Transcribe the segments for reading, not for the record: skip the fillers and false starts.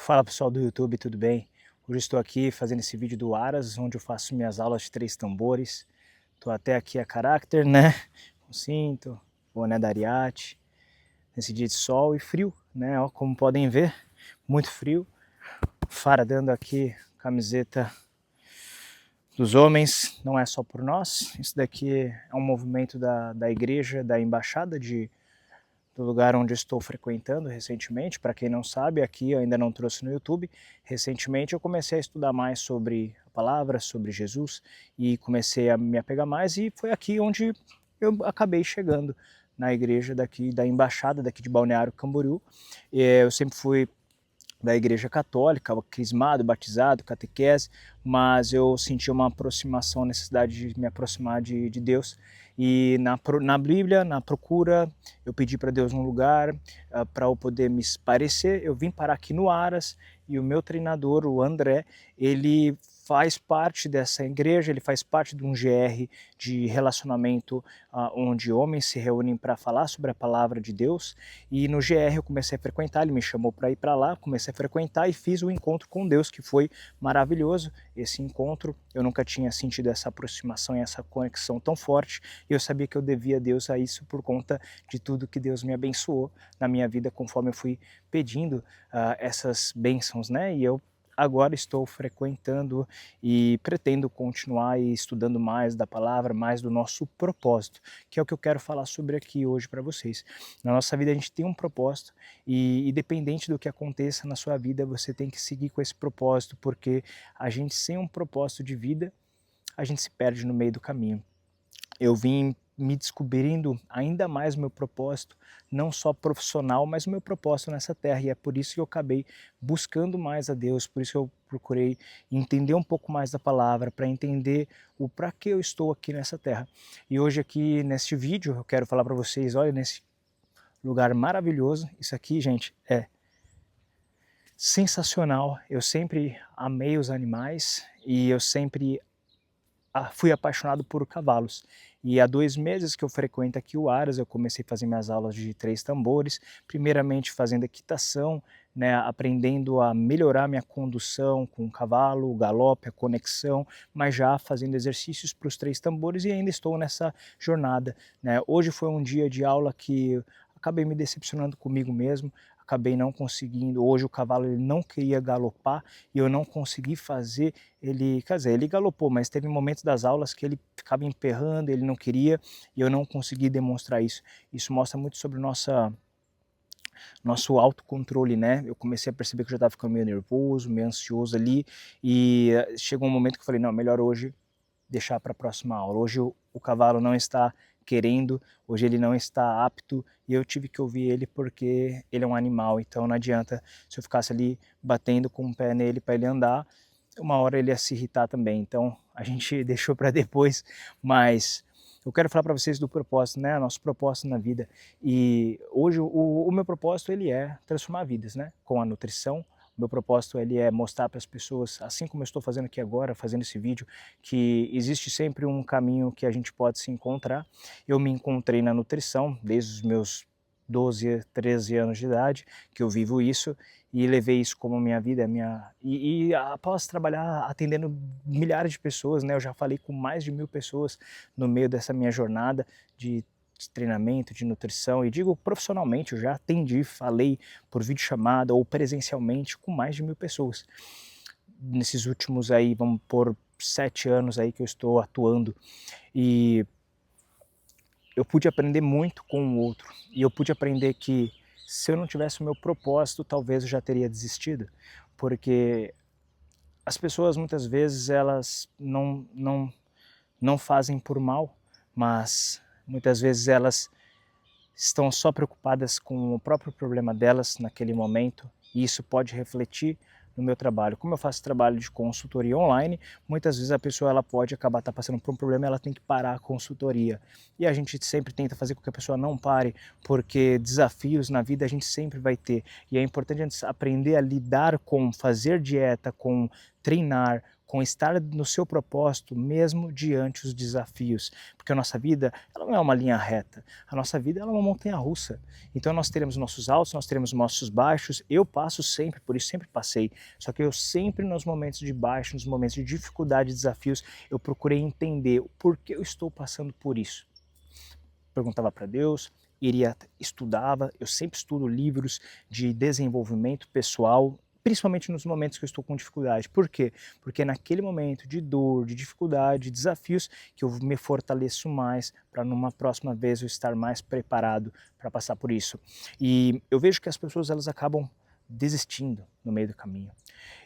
Fala pessoal do YouTube, tudo bem? Hoje estou aqui fazendo esse vídeo do Aras, onde eu faço minhas aulas de 3 tambores. Estou até aqui a carácter, né? Com cinto, boné da Ariete, nesse dia de sol e frio, né? Ó, como podem ver, muito frio. Fara dando aqui camiseta dos homens, não é só por nós. Isso daqui é um movimento da igreja, da embaixada do lugar onde estou frequentando recentemente. Para quem não sabe, aqui eu ainda não trouxe no YouTube. Recentemente eu comecei a estudar mais sobre a palavra, sobre Jesus, e comecei a me apegar mais, e foi aqui onde eu acabei chegando, na igreja daqui, da embaixada daqui de Balneário Camboriú. Eu sempre fui da igreja católica, crismado, batizado, catequese, mas eu senti uma aproximação, necessidade de me aproximar de Deus, e na Bíblia, na procura, eu pedi para Deus um lugar para eu poder me parecer. Eu vim parar aqui no Aras, e o meu treinador, o André, ele faz parte dessa igreja, ele faz parte de um GR de relacionamento, onde homens se reúnem para falar sobre a palavra de Deus. E no GR eu comecei a frequentar, ele me chamou para ir para lá, comecei a frequentar e fiz o encontro com Deus, que foi maravilhoso. Esse encontro, eu nunca tinha sentido essa aproximação e essa conexão tão forte, e eu sabia que eu devia a Deus a isso por conta de tudo que Deus me abençoou na minha vida, conforme eu fui pedindo essas bênçãos, né? E eu agora estou frequentando e pretendo continuar estudando mais da palavra, mais do nosso propósito, que é o que eu quero falar sobre aqui hoje para vocês. Na nossa vida a gente tem um propósito, e independente do que aconteça na sua vida, você tem que seguir com esse propósito, porque a gente sem um propósito de vida, a gente se perde no meio do caminho. Eu vim me descobrindo ainda mais o meu propósito, não só profissional, mas o meu propósito nessa terra, e é por isso que eu acabei buscando mais a Deus, por isso que eu procurei entender um pouco mais da palavra, para entender o para que eu estou aqui nessa terra. E hoje aqui neste vídeo eu quero falar para vocês, olha, nesse lugar maravilhoso, isso aqui, gente, é sensacional. Eu sempre amei os animais, e eu sempre fui apaixonado por cavalos. E há 2 meses que eu frequento aqui o Aras, eu comecei a fazer minhas aulas de 3 tambores, primeiramente fazendo equitação, né, aprendendo a melhorar minha condução com o cavalo, o galope, a conexão, mas já fazendo exercícios para os 3 tambores, e ainda estou nessa jornada, né. Hoje foi um dia de aula que acabei me decepcionando comigo mesmo, acabei não conseguindo. Hoje o cavalo ele não queria galopar, e eu não consegui fazer ele, quer dizer, ele galopou, mas teve momentos das aulas que ele ficava emperrando, ele não queria, e eu não consegui demonstrar isso. Isso mostra muito sobre nosso autocontrole, né? Eu comecei a perceber que eu já estava ficando meio nervoso, meio ansioso ali, e chegou um momento que eu falei, não, melhor hoje deixar para a próxima aula. Hoje o cavalo não está querendo, hoje ele não está apto, e eu tive que ouvir ele, porque ele é um animal, então não adianta se eu ficasse ali batendo com o pé nele para ele andar, uma hora ele ia se irritar também. Então a gente deixou para depois, mas eu quero falar para vocês do propósito, né? Nosso propósito na vida. E hoje o meu propósito ele é transformar vidas, né? Com a nutrição. O meu propósito ele é mostrar para as pessoas, assim como eu estou fazendo aqui agora, fazendo esse vídeo, que existe sempre um caminho que a gente pode se encontrar. Eu me encontrei na nutrição desde os meus 12, 13 anos de idade, que eu vivo isso, e levei isso como minha vida, e após trabalhar atendendo milhares de pessoas, né, eu já falei com mais de 1000 pessoas no meio dessa minha jornada de treinamento, de nutrição, e digo profissionalmente, eu já atendi, falei por videochamada ou presencialmente com mais de 1000 pessoas. Nesses últimos aí, vamos por 7 anos aí que eu estou atuando, e eu pude aprender muito com o outro, e eu pude aprender que se eu não tivesse o meu propósito, talvez eu já teria desistido, porque as pessoas muitas vezes elas não fazem por mal, mas muitas vezes elas estão só preocupadas com o próprio problema delas naquele momento, e isso pode refletir no meu trabalho. Como eu faço trabalho de consultoria online, muitas vezes a pessoa ela pode acabar passando por um problema, e ela tem que parar a consultoria. E a gente sempre tenta fazer com que a pessoa não pare, porque desafios na vida a gente sempre vai ter. E é importante a gente aprender a lidar com fazer dieta, com treinar, com estar no seu propósito mesmo diante os desafios, porque a nossa vida ela não é uma linha reta, a nossa vida ela é uma montanha-russa, então nós teremos nossos altos, nós teremos nossos baixos, eu passo sempre, por isso sempre passei, só que eu sempre nos momentos de baixo, nos momentos de dificuldade e desafios, eu procurei entender o porquê eu estou passando por isso. Perguntava para Deus, estudava, eu sempre estudo livros de desenvolvimento pessoal, principalmente nos momentos que eu estou com dificuldade. Por quê? Porque é naquele momento de dor, de dificuldade, de desafios, que eu me fortaleço mais para numa próxima vez eu estar mais preparado para passar por isso. E eu vejo que as pessoas elas acabam desistindo no meio do caminho.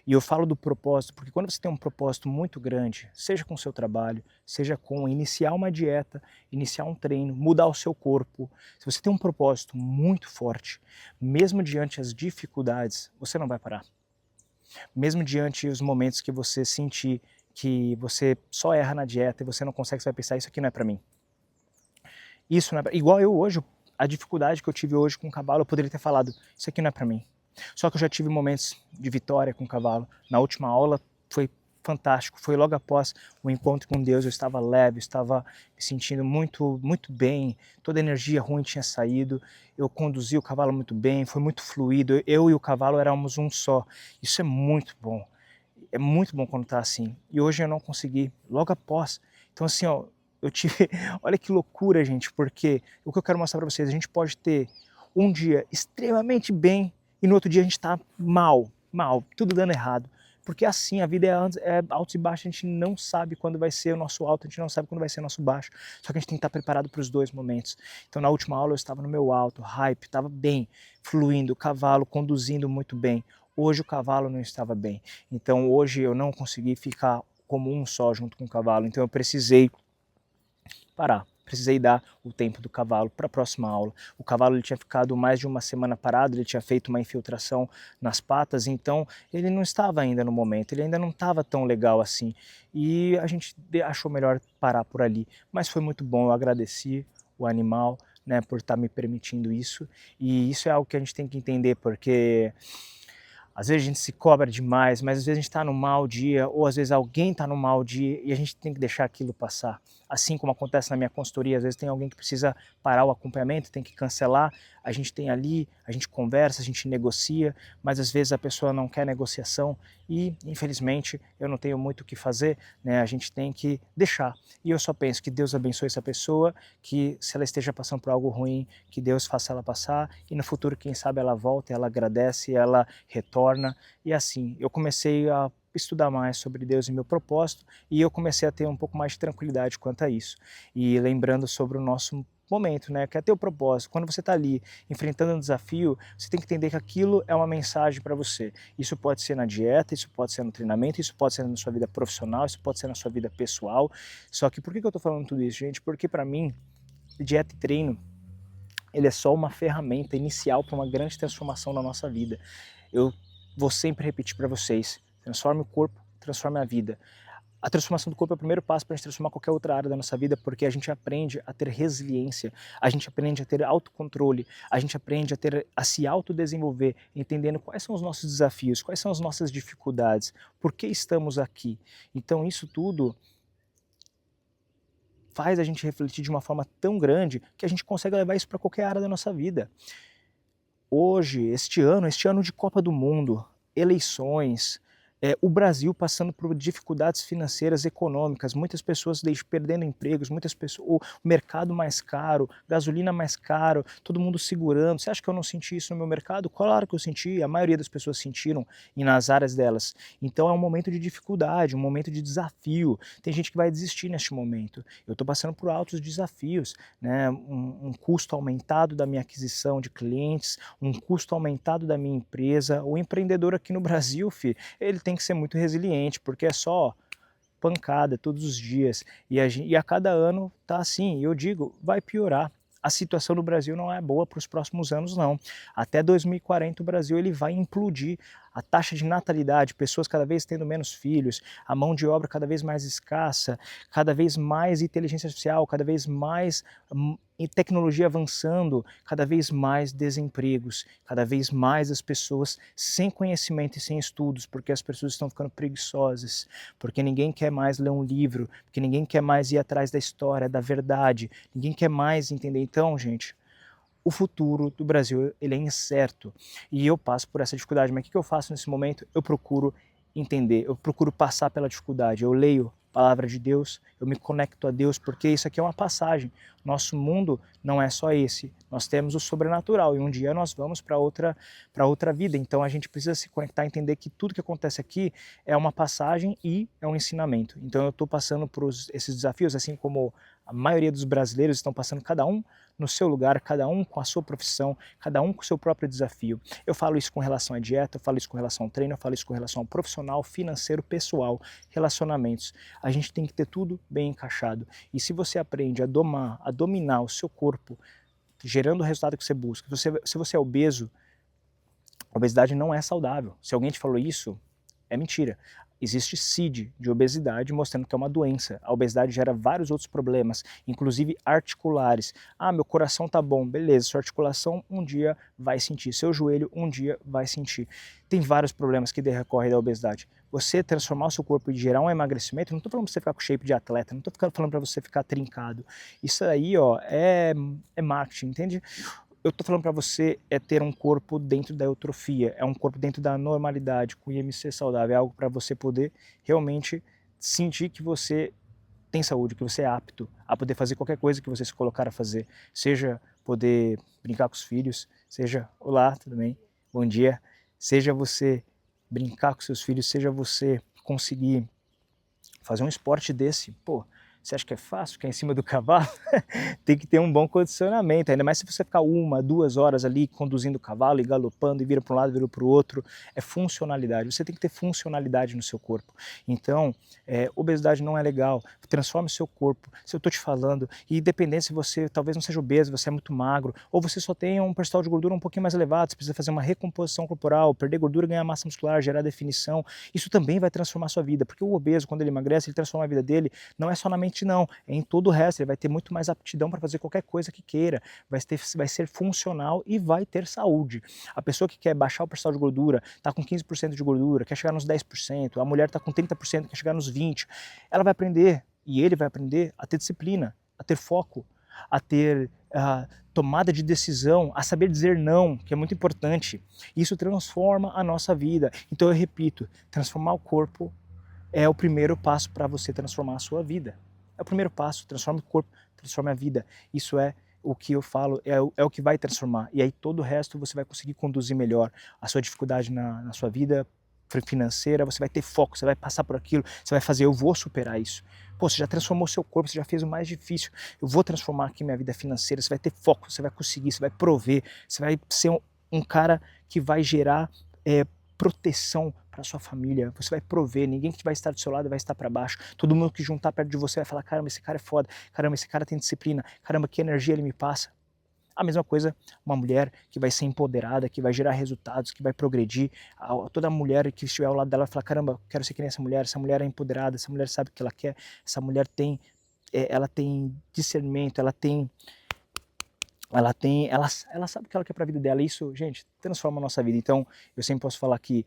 E eu falo do propósito, porque quando você tem um propósito muito grande, seja com o seu trabalho, seja com iniciar uma dieta, iniciar um treino, mudar o seu corpo, se você tem um propósito muito forte, mesmo diante as dificuldades, você não vai parar. Mesmo diante os momentos que você sentir que você só erra na dieta e você não consegue, você vai pensar, isso aqui não é para mim. Isso não é igual eu hoje, a dificuldade que eu tive hoje com o cavalo, eu poderia ter falado, isso aqui não é para mim. Só que eu já tive momentos de vitória com o cavalo. Na última aula foi fantástico, foi logo após o encontro com Deus, eu estava leve, estava me sentindo muito bem, toda a energia ruim tinha saído, eu conduzi o cavalo muito bem, foi muito fluido, eu e o cavalo éramos um só. Isso é muito bom quando está assim. E hoje eu não consegui, logo após. Então assim, ó, eu tive, olha que loucura, gente, porque o que eu quero mostrar para vocês, a gente pode ter um dia extremamente bem, e no outro dia a gente está mal, tudo dando errado. Porque assim, a vida é altos e baixos, a gente não sabe quando vai ser o nosso alto, a gente não sabe quando vai ser o nosso baixo. Só que a gente tem que estar preparado para os dois momentos. Então na última aula eu estava no meu alto, hype, estava bem, fluindo, o cavalo conduzindo muito bem. Hoje o cavalo não estava bem. Então hoje eu não consegui ficar como um só junto com o cavalo. Então eu precisei parar. Precisei dar o tempo do cavalo para a próxima aula. O cavalo ele tinha ficado mais de uma semana parado, ele tinha feito uma infiltração nas patas, então ele não estava ainda no momento, ele ainda não estava tão legal assim. E a gente achou melhor parar por ali. Mas foi muito bom, eu agradeci o animal, né, por estar me permitindo isso. E isso é algo que a gente tem que entender, porque às vezes a gente se cobra demais, mas às vezes a gente está no mau dia, ou às vezes alguém está no mau dia e a gente tem que deixar aquilo passar. Assim como acontece na minha consultoria, às vezes tem alguém que precisa parar o acompanhamento, tem que cancelar, a gente tem ali, a gente conversa, a gente negocia, mas às vezes a pessoa não quer negociação e, infelizmente, eu não tenho muito o que fazer, né? A gente tem que deixar. E eu só penso que Deus abençoe essa pessoa, que se ela esteja passando por algo ruim, que Deus faça ela passar e no futuro, quem sabe, ela volta, ela agradece, ela retorna. E assim, eu comecei a estudar mais sobre Deus e meu propósito e eu comecei a ter um pouco mais de tranquilidade quanto a isso. E lembrando sobre o nosso momento, né, que é ter o propósito. Quando você está ali enfrentando um desafio, você tem que entender que aquilo é uma mensagem para você. Isso pode ser na dieta, isso pode ser no treinamento, isso pode ser na sua vida profissional, isso pode ser na sua vida pessoal. Só que por que eu estou falando tudo isso, gente? Porque para mim, dieta e treino, ele é só uma ferramenta inicial para uma grande transformação na nossa vida. Eu vou sempre repetir para vocês, transforme o corpo, transforme a vida. A transformação do corpo é o primeiro passo para a gente transformar qualquer outra área da nossa vida, porque a gente aprende a ter resiliência, a gente aprende a ter autocontrole, a gente aprende a se autodesenvolver, entendendo quais são os nossos desafios, quais são as nossas dificuldades, por que estamos aqui. Então isso tudo faz a gente refletir de uma forma tão grande que a gente consegue levar isso para qualquer área da nossa vida. Hoje, este ano de Copa do Mundo, eleições, o Brasil passando por dificuldades financeiras, econômicas, muitas pessoas perdendo empregos, muitas pessoas, o mercado mais caro, gasolina mais caro, todo mundo segurando. Você acha que eu não senti isso no meu mercado? Claro que eu senti, a maioria das pessoas sentiram e nas áreas delas. Então é um momento de dificuldade, um momento de desafio. Tem gente que vai desistir neste momento. Eu estou passando por altos desafios, né? Um custo aumentado da minha aquisição de clientes, um custo aumentado da minha empresa. O empreendedor aqui no Brasil, ele tem que ser muito resiliente, porque é só pancada todos os dias, e a cada ano tá assim, e eu digo, vai piorar. A situação no Brasil não é boa para os próximos anos não. Até 2040 o Brasil ele vai implodir. a taxa de natalidade, pessoas cada vez tendo menos filhos, a mão de obra cada vez mais escassa, cada vez mais inteligência artificial, cada vez mais e tecnologia avançando, cada vez mais desempregos, cada vez mais as pessoas sem conhecimento e sem estudos, porque as pessoas estão ficando preguiçosas, porque ninguém quer mais ler um livro, porque ninguém quer mais ir atrás da história, da verdade, ninguém quer mais entender. Então, gente, o futuro do Brasil ele é incerto e eu passo por essa dificuldade, mas o que eu faço nesse momento? Eu procuro entender, eu procuro passar pela dificuldade, eu leio a palavra de Deus, eu me conecto a Deus, porque isso aqui é uma passagem, nosso mundo não é só esse, nós temos o sobrenatural e um dia nós vamos para outra vida, então a gente precisa se conectar e entender que tudo que acontece aqui é uma passagem e é um ensinamento. Então eu estou passando por esses desafios, assim como a maioria dos brasileiros estão passando, cada um no seu lugar, cada um com a sua profissão, cada um com o seu próprio desafio. Eu falo isso com relação à dieta, eu falo isso com relação ao treino, eu falo isso com relação ao profissional, financeiro, pessoal, relacionamentos. A gente tem que ter tudo bem encaixado. E se você aprende a dominar o seu corpo, gerando o resultado que você busca, se você é obeso, a obesidade não é saudável. Se alguém te falou isso, é mentira. Existe CID de obesidade mostrando que é uma doença. A obesidade gera vários outros problemas, inclusive articulares. Ah, meu coração tá bom, beleza, sua articulação um dia vai sentir, seu joelho um dia vai sentir. Tem vários problemas que decorrem da obesidade. Você transformar o seu corpo e gerar um emagrecimento, não estou falando para você ficar com shape de atleta, não estou falando para você ficar trincado. Isso aí, ó, é marketing, entende? Eu estou falando para você ter um corpo dentro da eutrofia, é um corpo dentro da normalidade, com IMC saudável, é algo para você poder realmente sentir que você tem saúde, que você é apto a poder fazer qualquer coisa que você se colocar a fazer, seja poder brincar com os filhos, seja, olá, tudo bem? Bom dia, seja você brincar com seus filhos, seja você conseguir fazer um esporte desse, pô, você acha que é fácil ficar em cima do cavalo? Tem que ter um bom condicionamento, ainda mais se você ficar 1, 2 horas ali conduzindo o cavalo e galopando e vira para um lado, vira para o outro, é funcionalidade, você tem que ter funcionalidade no seu corpo. Então, obesidade não é legal, transforme o seu corpo, se eu estou te falando, e independente se você talvez não seja obeso, você é muito magro, ou você só tem um percentual de gordura um pouquinho mais elevado, você precisa fazer uma recomposição corporal, perder gordura, ganhar massa muscular, gerar definição, isso também vai transformar a sua vida, porque o obeso, quando ele emagrece, ele transforma a vida dele, não é só na mente não, é em todo o resto, ele vai ter muito mais aptidão para fazer qualquer coisa que queira, vai ser funcional e vai ter saúde. A pessoa que quer baixar o percentual de gordura, está com 15% de gordura, quer chegar nos 10%, a mulher está com 30%, quer chegar nos 20%, ela vai aprender, e ele vai aprender a ter disciplina, a ter foco, a ter tomada de decisão, a saber dizer não, que é muito importante. Isso transforma a nossa vida. Então eu repito, transformar o corpo é o primeiro passo para você transformar a sua vida. É o primeiro passo, transforma o corpo, transforma a vida. Isso é o que eu falo, é o que vai transformar. E aí todo o resto você vai conseguir conduzir melhor. A sua dificuldade na sua vida financeira, você vai ter foco, você vai passar por aquilo, você vai fazer, eu vou superar isso. Pô, você já transformou seu corpo, você já fez o mais difícil. Eu vou transformar aqui minha vida financeira, você vai ter foco, você vai conseguir, você vai prover, você vai ser um cara que vai gerar proteção para sua família, você vai prover, ninguém que vai estar do seu lado vai estar para baixo, todo mundo que juntar perto de você vai falar, caramba, esse cara é foda, caramba, esse cara tem disciplina, caramba, que energia ele me passa. A mesma coisa, uma mulher que vai ser empoderada, que vai gerar resultados, que vai progredir, toda mulher que estiver ao lado dela vai falar, caramba, quero ser que nem essa mulher é empoderada, essa mulher sabe o que ela quer, essa mulher tem, ela tem discernimento, ela sabe o que ela quer para a vida dela. Isso, gente, transforma a nossa vida. Então, eu sempre posso falar que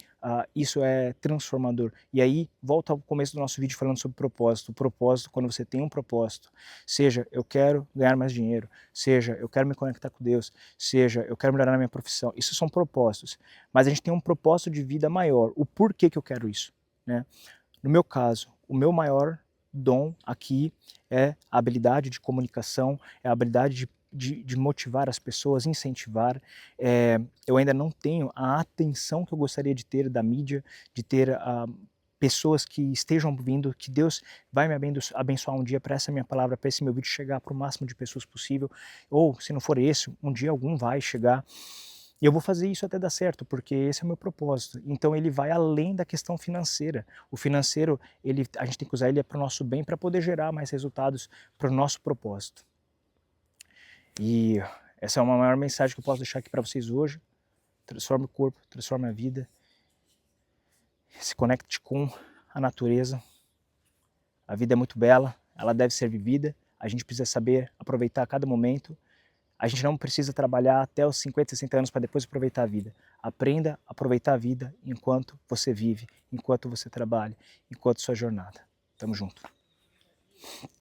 isso é transformador. E aí, volta ao começo do nosso vídeo falando sobre propósito. O propósito, quando você tem um propósito, seja eu quero ganhar mais dinheiro, seja eu quero me conectar com Deus, seja eu quero melhorar na minha profissão. Isso são propósitos. Mas a gente tem um propósito de vida maior. O porquê que eu quero isso, né? No meu caso, o meu maior dom aqui é a habilidade de comunicação, é a habilidade de motivar as pessoas, incentivar. Eu ainda não tenho a atenção que eu gostaria de ter da mídia, de ter pessoas que estejam vindo, que Deus vai me abençoar um dia para essa minha palavra, para esse meu vídeo chegar para o máximo de pessoas possível, ou se não for esse, um dia algum vai chegar. E eu vou fazer isso até dar certo, porque esse é o meu propósito. Então ele vai além da questão financeira. O financeiro, a gente tem que usar ele para o nosso bem, para poder gerar mais resultados para o nosso propósito. E essa é uma maior mensagem que eu posso deixar aqui para vocês hoje. Transforme o corpo, transforme a vida. Se conecte com a natureza. A vida é muito bela, ela deve ser vivida. A gente precisa saber aproveitar cada momento. A gente não precisa trabalhar até os 50, 60 anos para depois aproveitar a vida. Aprenda a aproveitar a vida enquanto você vive, enquanto você trabalha, enquanto sua jornada. Tamo junto.